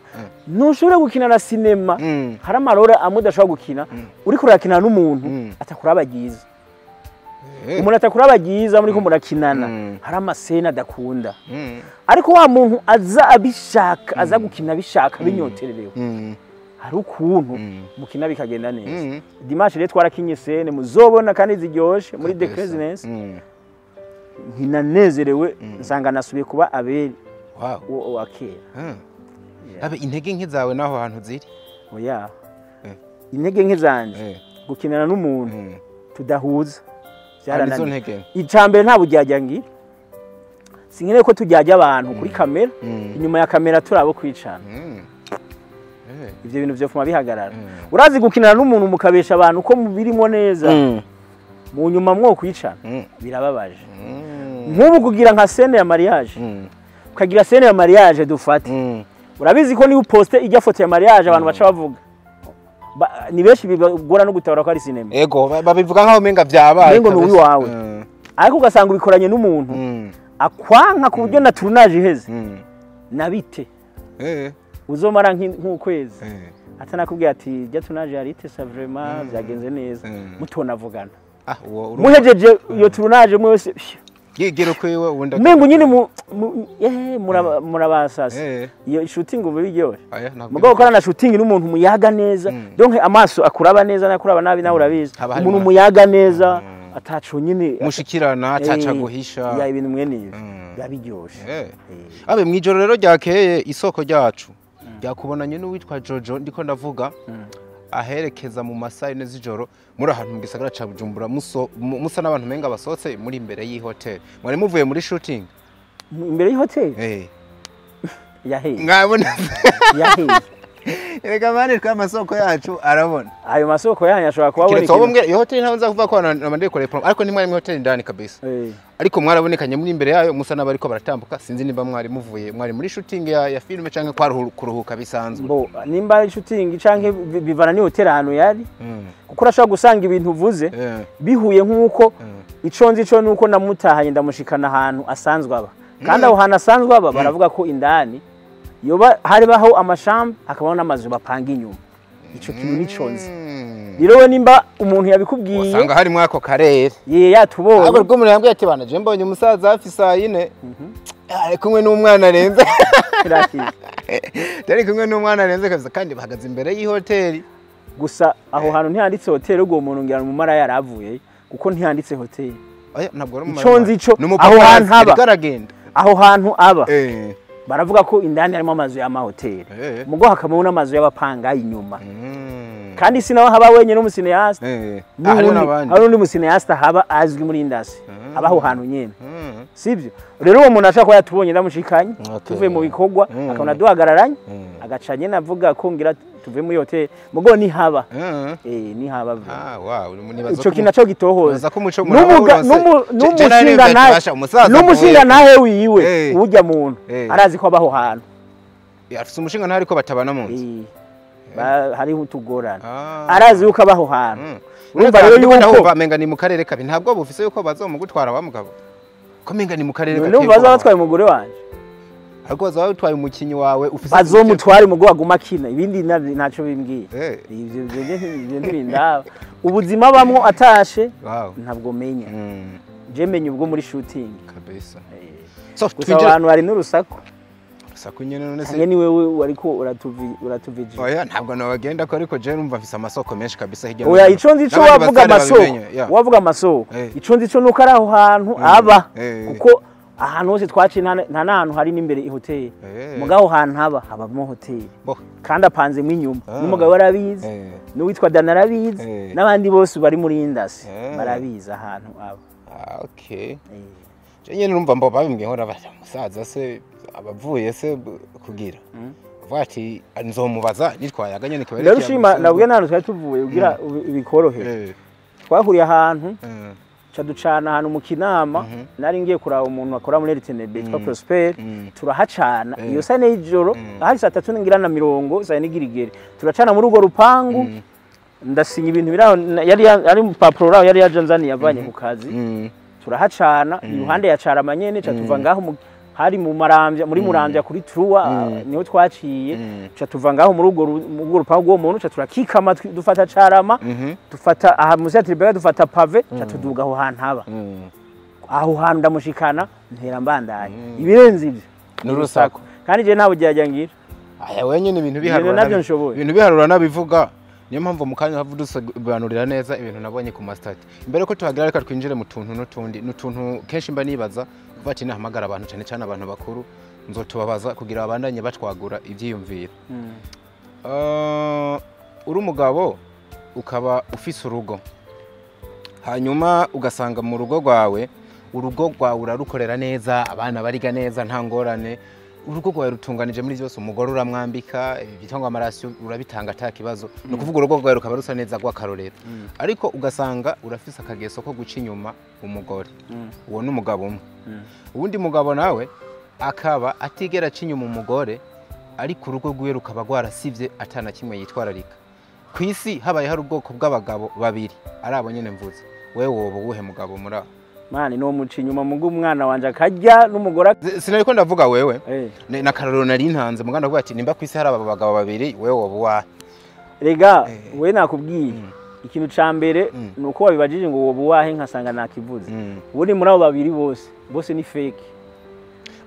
ntushobora gukina na sinema hari amarora amudashobora gukina uri kurakina n'umuntu atakurabagiza umuntu atakurabagiza muri ko murakinana hari amasena adakunda ariko wa muntu aza abishaka aza gukina bishaka binyotererewe hari ukuntu mukina bikagenda neza dimanche rero twarakinye sene muzobona kandi ziryoshe muri the craziness nkinanezerewe nsanga nasubiye kuba aberi wa kera abe intege nke zawe naho hantu ziri oya intege nke zanje gukinana n'umuntu tudahuza byarananiye icambere nta bujyajya ngira sinkeneye ko tujyajya abantu kuri kamera inyuma ya kamera turabo kwicana ivyo bintu vyo fuma bihagarara urazi gukinana n'umuntu mukabesha abantu ko mubirimo neza mu nyuma mwo kwicana birababaje nk'ubu kugira nka scene ya mariage ukagira scene ya mariage dufate urabizi ko ni uposte ijya foto ya mariage abantu baca bavuga ni benshi bigora no gutabara ko ari sinema ego babivuga nkaho menga byabaye mengo n'uwi wawe ariko ugasanga ubikoranye n'umuntu akwanka ku buryo na tournage iheze nabite uzomara nk'ukwezi atanakubwiye ati jya tournage yari ite ça vraiment byagenze neza mutonavugana muhejeje iyo tournage mwese yegero kwewe wunda mengo nyine murabasasa iyo shooting ubu biryoshe mugabo ukora na shooting n'umuntu muyaga neza donc amaso akuraba neza nakuraba nabi nawe urabizi umuntu muyaga neza ataco nyine mushikirana ataca guhisha ya ibintu mwene ibi yabiryoshe abe mwijoro rero ryakeye isoko ryacu yakubonanye n'uwitwa Jojo ndiko ndavuga aherekeza mu masayine z'ijoro muri ahantu mu gisagara ca Bujumbura musa n'abantu menga basotse muri imbere y'hotel mwari muvuye muri shooting imbere y'hotel yahe ngabona yahe erega mane kwa masoko yacu arabona ayo masoko yanyu ashobora kuba wone iyo hotel ntaho nza kuvuga ko namande kore promo ariko ni mwari mu hotel ndani kabisa ariko mwarabonekanye muri imbere yayo musa n'abariko baratambuka sinzi nimba mwari muvuye mwari muri shooting ya filme canke kuruhuka bisanzwe bo nimba ari shooting canke bivana ni hotel ahantu yari kuko urashobora gusanga ibintu uvuze bihuye nk'uko iconzi ico nuko namutahanye ndamushikana ahantu asanzwe aba kandi aho hantu asanzwe aba baravuga ko indani yoba hari baho amashamba akabaho n'amazu bapanga inyuma ico kintu niconzi rero we nimba umuntu yabikubwiye usanga hari mwako karere yatubonye ahubwo rwo umuntu yambwiye ati bana je mbonye umusaza hafi saa 4 ari kumwe n'umwana arenze tari kumwe n'umwana arenze kabisa kandi bahagaze imbere y'ihoteli gusa aho hantu ntiyanditse hoteli ubwo umuntu ngira mu mara yaravuye kuko ntiyanditse hoteli oya ntabwo ari mu mara iconzi ico aho hantu aba aho hantu aba baravuga ko indani harimo amazu y'amahoteli mugo hakabamo n'amazu y'abapanga inyuma kandi sinaho haba wenye n'umusineasta hari undi musineasta haba azwi muri industry abaho hantu nyene sivyo rero uwo muntu ashaka ko yatubonye ndamushikanye tuvuye mu bikorwa akabona duhagararanye agaca nyene avuga ko ngira tuvuye muri hotel mugo ni haba ni haba wow ico kinaco gitohoza n'umushinga nahe wiwe ujya muntu arazi ko abaho hantu afise umushinga nahe ariko batabana mu nzu hariho utugorana arazi yuko abaho hantu urumva rero yuko menga ni mu karere kabi ntabwo bufise yuko bazomugutwara wa mugabo ko menga ni mu karere kabi n'umva bazabatwaye umugore wanje ariko bazawutwaye umukinyi wawe ufise bazomutwara umugore aguma kina ibindi ntaco bimbwiye ivyo ntibindaba ubuzima bamwo atashe ntabwo menya je menye ubwo muri shooting kabisa so abantu bari n'urusaku sakunyene none se ngeni wewe wariko uratuvije oya ntabwo nabagenda ko ariko je numva mfise amasoko menshi kabisa hirya oya iconzi ico wavuga amasoko wavuga amasoko iconzi ico nuko ari aho hantu aba kuko ahantu hose twaciye nta nahantu hari n'imbere ihoteli mugabo hantu habamo hoteli kandi apanzemo inyuma n'umugabo arabizi n'uwitwa Dana arabizi n'abandi bose bari muri indasi barabizi ahantu aba. Okay, nyene numva mbo babimbwiye hora musaza se abavuye se kugira vati nzomubaza nitwayaga nyene kibareke. Ndarushima nabwe nano twari tuvuye ugira bikorohera. Twahuriye ahantu ducana ahantu mu Kinama nari ngiye kuraba umuntu akora muri RTNB twa Prosper turahacana iyo sane y'ijoro hari 3:40 saa n'igirigere turacana muri ugo rupangu ndasinya ibintu biraho yari ari mu papuro yari yajanzani yavanye ku kazi turahacana iruhande ya Carama nyene tuva ngaho hari mu Marambya muri Murambya kuri Trua niho twaciye tuva ngaho muri ugo rupangu wo muntu turakikama dufata Carama dufata aha musi atribega dufata pave tuduga aho hantu haba aho hantu ndamushikana ntera mbandanye ibirenze ibyo n'urusako kandi je nabo jyajangira aya wenyene ibintu biharura nabivuga niyo mpamvu mukanya havu dusobanurira neza ibintu nabonye ku mastati imbere ko tuhagira reka twinjire mu tuntu n'utuntu kenshi mba nibaza bati nahamagara abantu cyane abantu bakuru nzotubabaza kugira abandanye batwagura ibyiyumvira. Uri umugabo ukaba ufise urugo hanyuma ugasanga mu rugo rwawe urarukorera neza abana bariga neza nta ngorane urugo rwawe rutunganije muri byose umugore uramwambika ibitangwa amarasyo urabitanga atakibazo no kuvuga urugo rwawe rukaba rusa neza rw'akarorero ariko ugasanga urafise akageso ko guca inyuma umugore uwo n'umugabo umwe ubundi mugabo nawe akaba atigera aca inyuma umugore ariko urugo rwiwe rukaba rwarasivye atana kimwe yitwararika kwisi habaye hari ubwoko bw'abagabo babiri arabo nyene mvuze wewe wobo uwuhe mugabo muri abo mani no muca inyuma mugo umwana wanje akarya n'umugore sinariko ndavuga wewe na karorero nari ntanze muganda kuvuga ati nimba kwisi hari aba bagabo babiri wewe wobo wa rega we nakubwiye ikintu ca mbere nuko wabibajije ngo wobo wahe nkasanga nakivuze ubundi muri abo babiri bose ni fake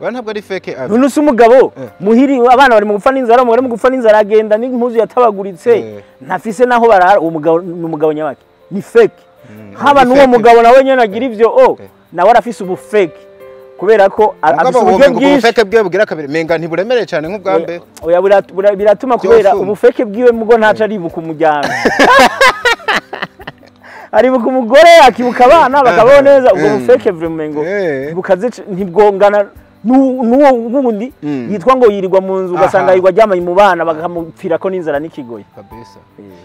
bana ntabwo ari fake none se umugabo muhiri abana bari mu gupfa n'inzara umugore mu gupfa n'inzara agenda n'impuzu yatabaguritse ntafise naho barara umugabo n'umugabo nyabaki ni fake haba n'uwo mugabo nawe nyene agira ivyo nawe arafise ubu fake kubera ko afise uburyo bwinshi fake bwiwe bugira kabiri menga ntiburemereye cyane nk'ubwambe oya biratuma kubera ubu fake bwiwe mugo ntaca aribuka umujyana aribuka umugore akibuka abana bakabona neza ubwo fake vraiment ngo bukaze ntibwongana nuwo wundi yitwa ngo yirirwa mu nzu ugasanga yirwa ryamaye mu bana bakamupfira ko n'inzara n'ikigoye kabisa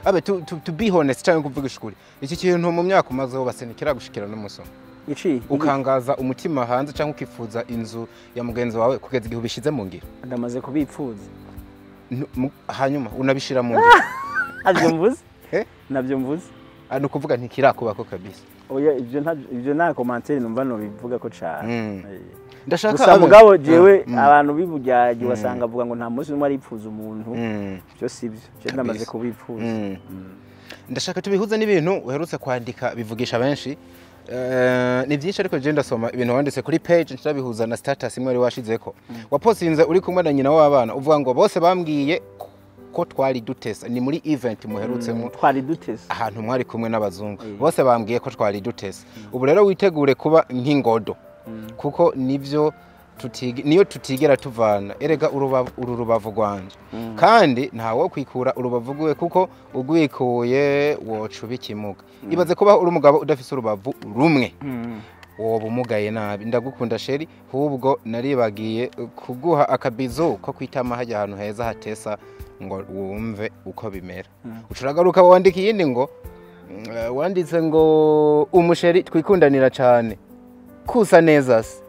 abe to be honest cyangwa kuvuga ishuri iki kintu mu myaka umazeho basenikira gushikira n'umusomo ici ukangaza umutima hanze cyangwa ukifuza inzu ya mugenzi wawe kugeza igihe ubishize mu ngiro ndamaze kubipfuza hanyuma unabishira mu ngiro nabyo mvuze no kuvuga ntikirakubako kabisa oya ivyo nta commentaire numva no bivuga ko cyane ndashaka mugabo jewe abantu bibujyaje basanga avuga ngo nta munsi numwe aripfuza umuntu byo sibyo je ndamaze kubipfuza ndashaka tubihuze n'ibintu uherutse kwandika bivugisha benshi ni byinshi ariko je ndasoma ibintu wanditse kuri page ntabihuza na status imwe ari washizeko wapostinze uri kumwe na nyina w'abana uvuga ngo bose bambwiye ko twari dutesa ni muri event muherutsemo twari dutesa ahantu mwari kumwe n'abazungu bose bambwiye ko twari dutesa ubu rero witegure kuba nk'ingodo kuko nivyo niyo tutigera tuvana erega uru rubavu rwanje kandi ntawo kwikura urubavuguwe kuko ugwikuye wocuba ikimuga ibaze kuba uri umugabo udafise urubavu rumwe woba umugaye nabi ndagukunda sheri hubwo naribagiye kuguha akabizo ko kwitama hajya ahantu heza hatesa ngo wumve uko bimera ucuragaruka wandika yindi ngo wanditse ngo umusheri twikundanira cyane kusa neza se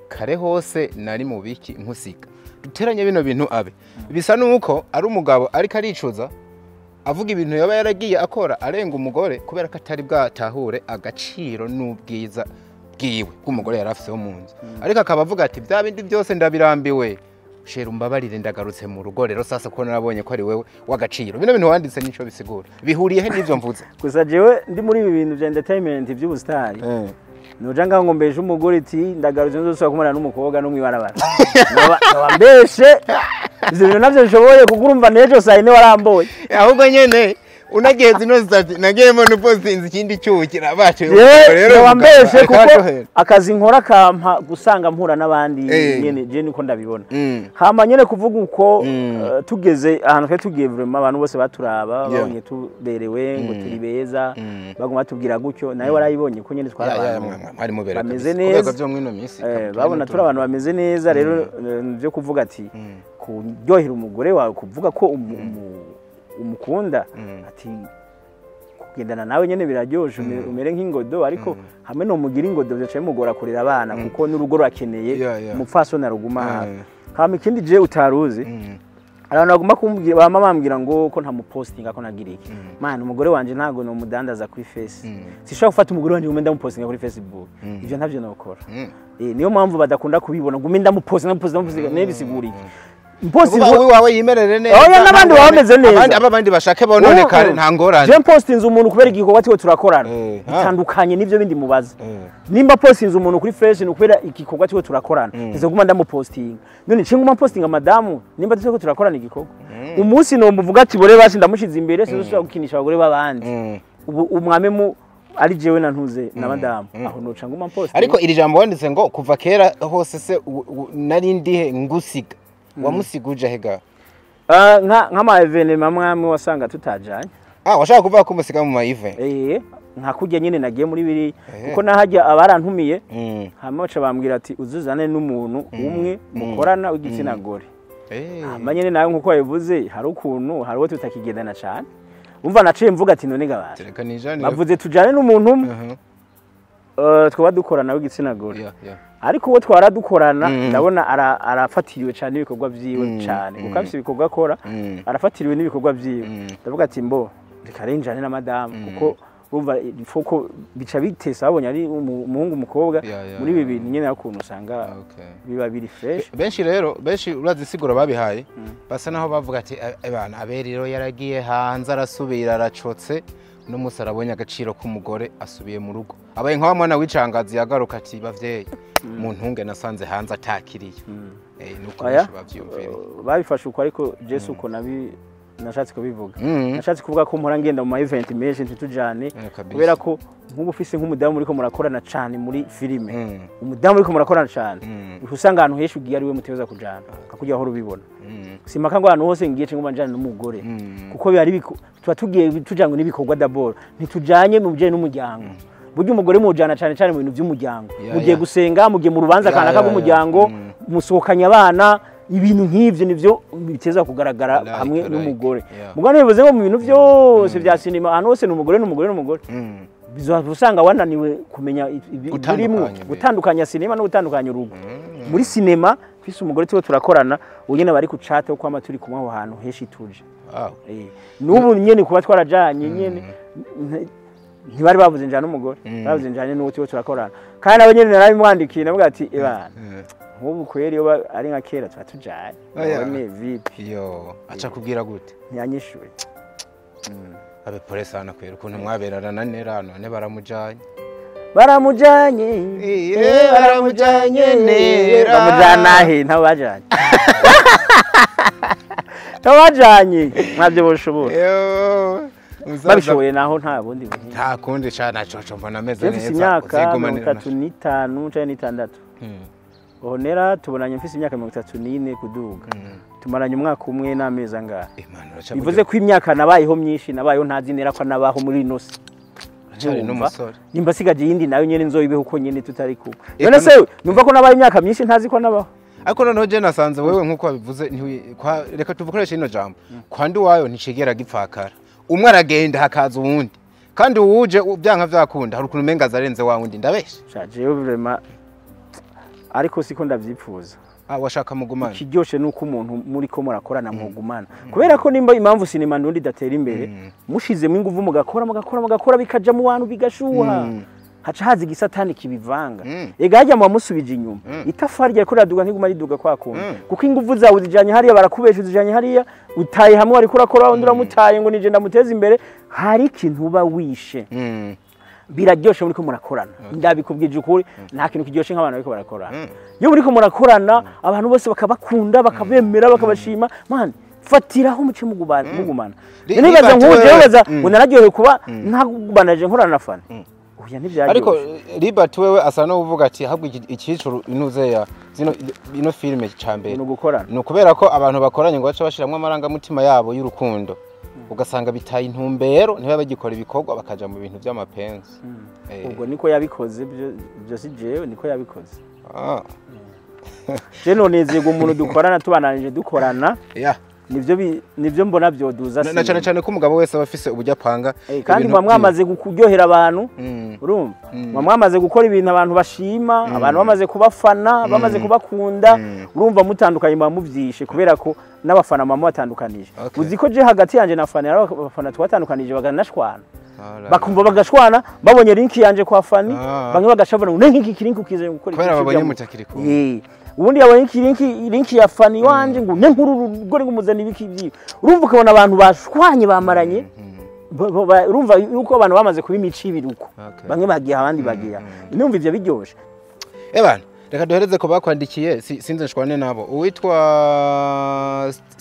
kare hose nari mu biki nkusika duteranye bino bintu abe bisa nuko ari umugabo ariko aricuza avuga ibintu yaba yaragiye akora arenga umugore kubera ko atari bwatahure agaciro n'ubwiza bwiwe bw'umugore yarafise mu nzu ariko akaba avuga ati bya bindi byose ndabirambiwe shera umbabarire ndagarutse mu rugo rero sasa ko narabonye ko ari wewe wagaciro bino bintu wanditse nico bisigura bihuriye he n'ivyo mvuze gusa jewe ndi muri ibi bintu bya entertainment by'ubustari noja ngo mbeje umugore iti ndagarutse nzosubira kumana n'umukobwa no mwibarabara wambeshe ivyo bintu navyo bishoboye kugurumva nejo saa ine waramboye ahubwo nyene unageze ino zati nagiyemo n'upostinze ikindi cyukira bacu rero wambeshe kuko akazi nkora kampa gusanga mpura n'abandi nyene je niko ndabibona hama nyene kuvuga uko tugeze ahantu twe tugiye vraiment abantu bose baturaba babonye tuberewe ngo turi beza baguma tubwira gutyo nawe warayibonye ko nyene twara hari mu bereka bameze neza byo mwino minsi babona turi abantu bameze neza rero byo kuvuga ati kuryohera umugore wawe kuvuga ko umukunda ati kugendana nawe nyene biraryoshe umere nk'ingodo ariko hamwe no mugira ingodo byacaye mugora kurera abana kuko n'urugo rakeneye umupfaso na ruguma hama ikindi je utaruzi abantu baguma kumbwira bama bambwira ngo ko nta mupostinga ko nagira iki man umugore wanje ntago no mudandaza kuri face sishaka gufata umugore wanje ngumenda mupostinga kuri Facebook ivyo ntavyo nokora niyo mpamvu badakunda kubibona ngumenda mupostinga nebisiguri Imposti wawe yimerere neza. Oya nabandi bameze neza. Abandi bashake bononekare nta ngorane. Je postinze umuntu kubera igikorwa cyo turakorana. Bitandukanye nivyo bindi mubaza. Nimba postinze umuntu kuri fresh no kubera igikorwa cyo turakorana. Izo guma ndamupostinga. None cinguma postinga madamu nimba tuko turakorana igikorwa. Umunsi no muvuga ati bore basi ndamushize imbere sizo gukinisha abagore babandi. Umwame mu ari jewe na ntuze na madamu aho noca nguma postinga. Ariko iri jambo wanditse ngo kuva kera hose se nari ndihe ngusiga. Wamusiguje hega nk'ama evenement mwamwe wasanga tutajanye washaka kuvuga ko musiga mu maive nka kujya nyene nagiye muri biri kuko nahajya abarantumiye hama baca bambwira ati uzuzane n'umuntu umwe mukorana w'igitsina gore hama nyene nawe nkuko yavuze hari ukuntu hari wo tutakigendana cyane umva naciye mvuga ati none gabasha bavuze tujane n'umuntu umwe twaba dukorana w'igitsina gore ariko uwo twaradukorana ndabona arafatiriwe cyane ibikorwa byiwe cyane kuko afite ibikorwa akora arafatiriwe n'ibikorwa byiwe ndavuga ati mbo rekarenjane na madamu kuko urumva ifuko bica bitesa babonye ari umuhungu umukobwa muri ibi bintu nyene nakuntu usanga biba biri fresh benshi urazisigura babihaye basa naho bavuga ati abana aberiro yaragiye hanze arasubira aracotse no musi arabonye agaciro k'umugore asubiye mu rugo abaye nka mwana w'icangazi yagaruka ati bavyeyi mu ntunge nasanze hanze atakiriye nuko bavyumvira babifashe uko ariko Jesu uko nabi nashatse kubivuga nashatse kuvuga ko mpora ngenda mu event menshi ntitujane kubera ko nk'ubu ufise nk'umudamu uriko murakorana cyane muri filime umudamu uriko murakorana cyane usanga ahantu heshi ugiye ari we muteza kujana akujya aho rubibona simaka ngo ahantu hose ngiye cyangwa njana n'umugore kuko bari tuba tugiye tujango n'ibikorwa d'abord ntitujanye mu bije n'umuryango buryo umugore mujana cyane cyane mu bintu by'umuryango mugiye gusenga mugiye mu rubanza kana k'umuryango musohokanya abana ibintu nk'ivyo nivyo biteza kugaragara hamwe n'umugore mugane bivuze ngo mu bintu byose bya sinema ahantu hose n'umugore bizasanga wananiwe kumenya ibirimo gutandukanya sinema no gutandukanya urugo muri sinema twise umugore twe turakorana unyene bari ku chat ko ama turi kumwe aho hantu heshi tuje n'ubu nyene kuba twarajanye nyene ntibari bavuze njana n'umugore bavuze njanye n'uwo twe turakorana kandi abanyene narabimwandikiye navuga ati ebana nk'ubu kweri yo ari nka kera twatujanye none vipi aca kubwira gute ntiyanyishuye abe pole sana kwera ukuntu mwaberana nera none baramujanye nera bamujana he ntabajanye ntabajanye mwabyo boshobora babishoboye naho nta bundi nta kundi cyane coco mbona ameze neza imyaka 35 cyane 6 Ornella tubonanye mfise imyaka 34 kuduga tumaranye umwaka umwe n'amezi angahe bivuze ko imyaka nabayeho myinshi nabayeho ntazinera ko nabaho muri inosi cyane n'umusore nimba sigaje yindi nayo nyene nzoyibeho uko nyene tutari ku none se numva ko nabaye imyaka myinshi ntazi ko nabaho ariko noneho je nasanze wewe nkuko wabivuze reka tuvukoresha ino jambo kwandi wayo nticigera gipfakara umwe aragenda hakaza uwundi kandi uwuje byanka vyakunda hari ukuntu menga zarenze wa wundi ndabesha shaje yo vraiment ariko siko ndavyipfuza washaka mugumana kiryoshe nuko umuntu muri ko murakorana mugumana kubera ko nimba impamvu sinema ndundi datera imbere mushizemo inguvu mugakora bikaja mu bantu bigashuha haca hazi gisatani kibivanga egajya mu musubije inyuma itafari rya kuraduga ntiguma riduga kwakuntu kuko inguvu zawe zijanye hariya barakubesha zijanye hariya utaye hamwe ari kurakora undi uramutaye ngo nije ndamuteza imbere hari ikintu uba wishe biraryoshe muri ko murakorana ndabikubwije ukuri nta kintu kiryoshe nk'abantu bariko barakorana iyo muri ko murakorana abantu bose bakabakunda bakabemera bakabashima man fatiraho umuce mugumana nibaza nkuje baza unararyohe kuba ntagubanaje nkorana na fana oya ntibyaryohe ariko Libert wewe asa no uvuga ati ahubwo ikicuru inuze ya ino filme cyambere no kubera ko abantu bakoranye ngo bace bashiramwe amaranga mutima yabo y'urukundo ugasanga bitaye intumbero ntiba bagikora ibikorwa bakaja mu bintu by'amapenzi ubwo niko yabikoze byo si jewe niko yabikoze je nonezego umuntu dukorana tubananije dukorana nivyo mbona byoduza na cyane ko umugabo wese abafise ubujya panga kandi mwamaze kuryohera abantu urumva mwamaze gukora ibintu abantu bashima abantu bamaze kubafana bamaze kubakunda urumva mutandukanye muvyishe kubera ko n'abafana mama batandukanije uziko je hagati yanje na fana abafana twatandukanije baganashwana bakumva bagashwana babonye link yanje kwa fani bamwe bagashavana ngo nk'iki link ukize gukora kubera babonye mutakiri ko ubundi yabonye link ya fani wanje ngo nkuru gore ngumuzana ibiki byi urumva ukabona abantu bashwanye bamaranye urumva yuko abantu bamaze kuba imicibiruko bamwe bagiye abandi bagiye numva ivyo biryoshe ebana reka duhereze ko bakwandikiye sinze nshwane nabo uwitwa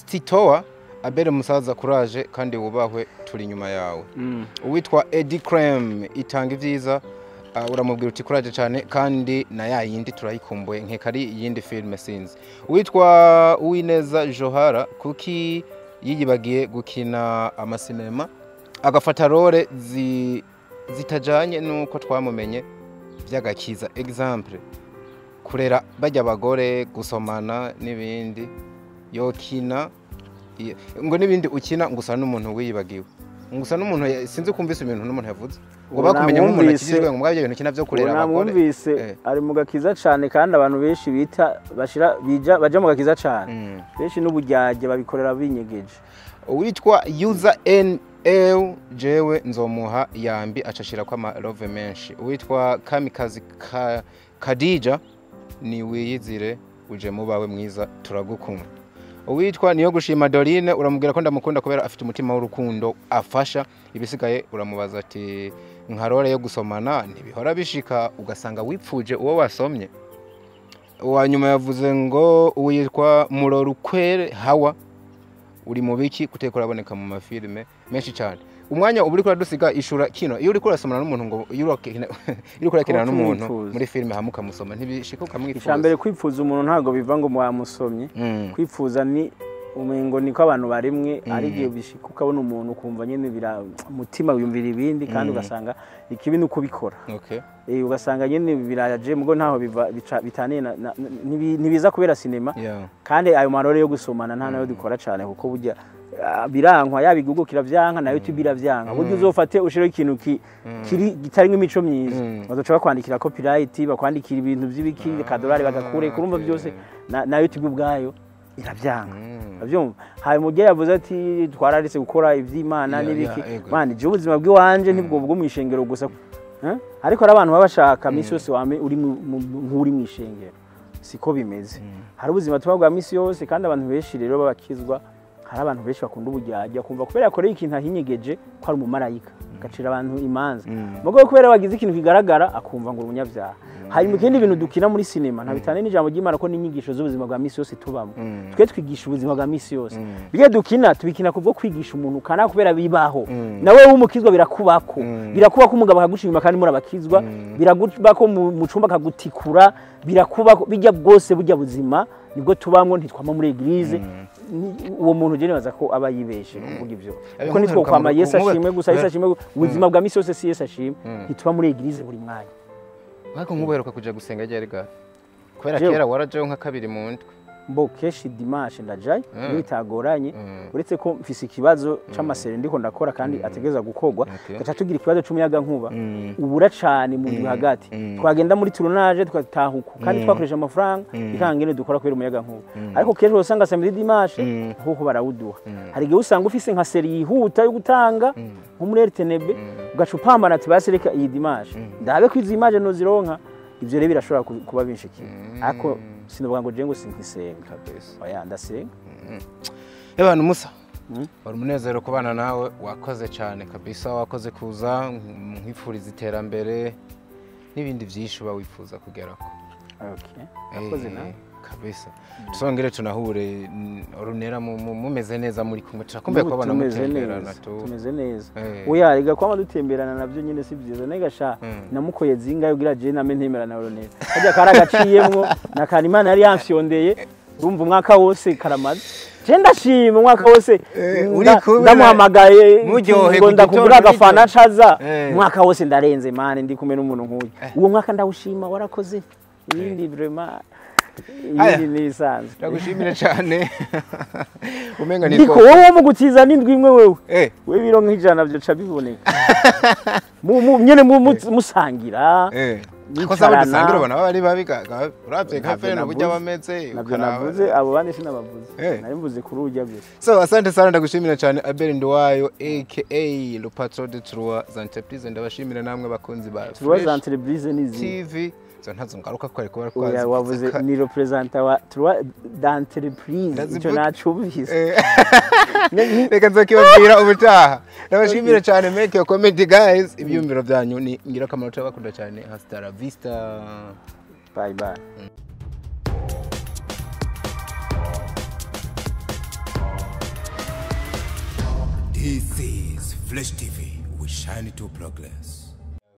Titoa abere musaza kuraje kandi wubahwe turi nyuma yawe uwitwa Eddie Creme itanga ivyiza uramubwira uti kuraje cyane kandi na yindi turayikumbuye nkekari yindi filme sinzi uwitwa Uwineza Johara kuki yiyibagiye gukina amasinema agafata role zitajanye nuko twamumenye byagakiza example kurera bajya abagore gusomana n'ibindi yokina ngo nibindi ukina ngusa n'umuntu wiyibagiwe ngusa n'umuntu sinzi kumvise ibintu n'umuntu yavuze ngo bakumenye mu muntu akijwe ngo mwabye ibintu kina byo kurera abagore namwumvise ari mu gakiza cyane kandi abantu benshi bita bashira baje mu gakiza cyane benshi n'ubujyaje babikorera binyegeje uwitwa user NL jewe nzomuha yambi acashira kwa ma love menshi uwitwa Kamikazi Khadija ni wiyizire uje mubawe mwiza turagukunda uwitwa niyo gushima Dorine uramubwira ko ndamukunda kubera afite umutima w'urukundo afasha ibisigaye uramubaza ati nkarore yo gusomana ntibihora bishika ugasanga wipfuje uwo wasomye uwanyuma yavuze ngo uwitwa Murorukwere Hawa uri mu biki kutekora aboneka mu mafilme menshi cyane umwanya uburi kora dusiga ishura kino iyo uri kurasomana n'umuntu ngo iyo kurakirana n'umuntu muri filme hamuka musoma ntibishika ukamwifuza cyambere kwifuza umuntu ntago biva ngo mwamusomye kwifuza ni umengo niko abantu barimwe ari giye bishika ukabona umuntu kumva nyene mutima wiyumvira ibindi kandi ugasanga ikibi nuko bikora ugasanga nyene biraje mugo ntaho bitaniye nibiza kubera sinema kandi ayo marore yo gusomana nta nayo dukora cyane kuko burya birankwa yabigugukira vyanka na YouTube biravyanka buryo uzofate ushiro ikintu kiri gitari nk'imico myiza bazoca bakwandikira copyright bakwandikira ibintu by'ibiki kadolari bagakure kurumva byose na YouTube ubwayo iravyanka avyumva haye mu gihe yavuze ati twararise gukora ivy'Imana n'ibiki mani je ubuzima bw'iwanje ntibwo bwo mwishengero gusa ariko ari abantu babashaka misi yose wame uri nkuri mwishengero siko bimeze hari ubuzima tubagwa misi yose kandi abantu benshi rero babakizwa hari abantu benshi bakunda ubujyajya kumva kubera yakoreye ikintu ahinyegeje ko ari umumarayika gacira abantu imanza mugo kubera wagize ikintu kigaragara akumva ngo umunyabyaha hari mu kindi bintu dukina muri sinema nta bitane n'ijambo ry'Imana ko n'inyigisho z'ubuzima bwa misi yose tubamo twe twigisha ubuzima bwa misi yose biye dukina tubikina kubwo kwigisha umuntu kana kubera bibaho nawe w'umukizwa birakubako umugabo akagushima kandi muri abakizwa biragubako mu cumba kagutikura birakubako bijya bwose bujya buzima nibwo tubamwo ntitwama muri eglise uwo muntu je nibaza ko aba yibeshe kuvuga ivyo kuko nitwo kwama Yesu ashimwe gusa Yesu ashimwe ubuzima bwa misi yose si Yesu ashimwe ntituba muri eglise buri mwanya wako nguberuka kuja gusenga ryari ga kubera kera waraje nka kabiri mu ndwe mbo keshi dimanche ndajaye bitagoranye uretse ko mfise ikibazo c'amasere ndiko ndakora kandi ategeza gukogwa gaca tugira ikibazo c'umuyaga nkuba ubura cane mu ndwi hagati twagenda muri tournage twatahuka kandi twakoresha amafaranga ikangene dukora kubera umuyaga nkuba ariko kejo usanga samedi dimanche huko barawuduha hari gihe usanga ufise nka seri yihuta yo gutanga nko muri RTNB ugacupamba nati basereka iyi dimanche ndabe ko izi image no zironka ivyo rero birashobora kuba binshikiye ariko sinovuga ngo jengo sinkisenga kabisa oya ndasenga Ebana Musa wari umunezero kubana nawe wakoze cyane kabisa wakoze kuza nkifuriza iterambere n'ibindi byinshi ba wifuza kugerako okay akoze nawe kabisa tusongere tunahure Ornella mumeze neza muri kumwe turakumbuye ko abana mutemberana tumeze neza oya riga kwama dutemberana navyo nyine si byiza negasha namukoye zinga yogira je name ntemerana na Ornella kajya karagaciyemwo na Karimana yari yamfyondeye urumva umwaka wose karamaze je ndashima umwaka wose ndamuhamagaye ngo ndakugura agafana caza umwaka wose ndarenze mane ndi kumwe n'umuntu nkuye uwo mwaka ndawushima warakoze ibindi vraiment iyi ni sanze ndagushimira cyane umenga niko wowe mu gutiza n'indwi imwe wewe we biro nk'ijana byo ca biboneka nyene musangira ko saba dusangira ubona bari babigaga uravye kafe no burya bameze navuze abo bandi sinabavuze nari mvuze kuri urya gusa so asante sana ndagushimira cyane Albert Ndiwayo aka le patron de Trois entreprises ndabashimira namwe bakunzi ba Trois entreprises nizi TV so ntazo ngaruka ko ariko barikwazi wavuze ni representer wa Trois d'entreprise icyo nacubise reka nzokibabwira ubutaha ndabashimira cyane make your comedy guys ibyumviro byanyu ni ngira kamaro cyabakunda cyane hasta la vista bye bye This is Flash TV. We shine to progress.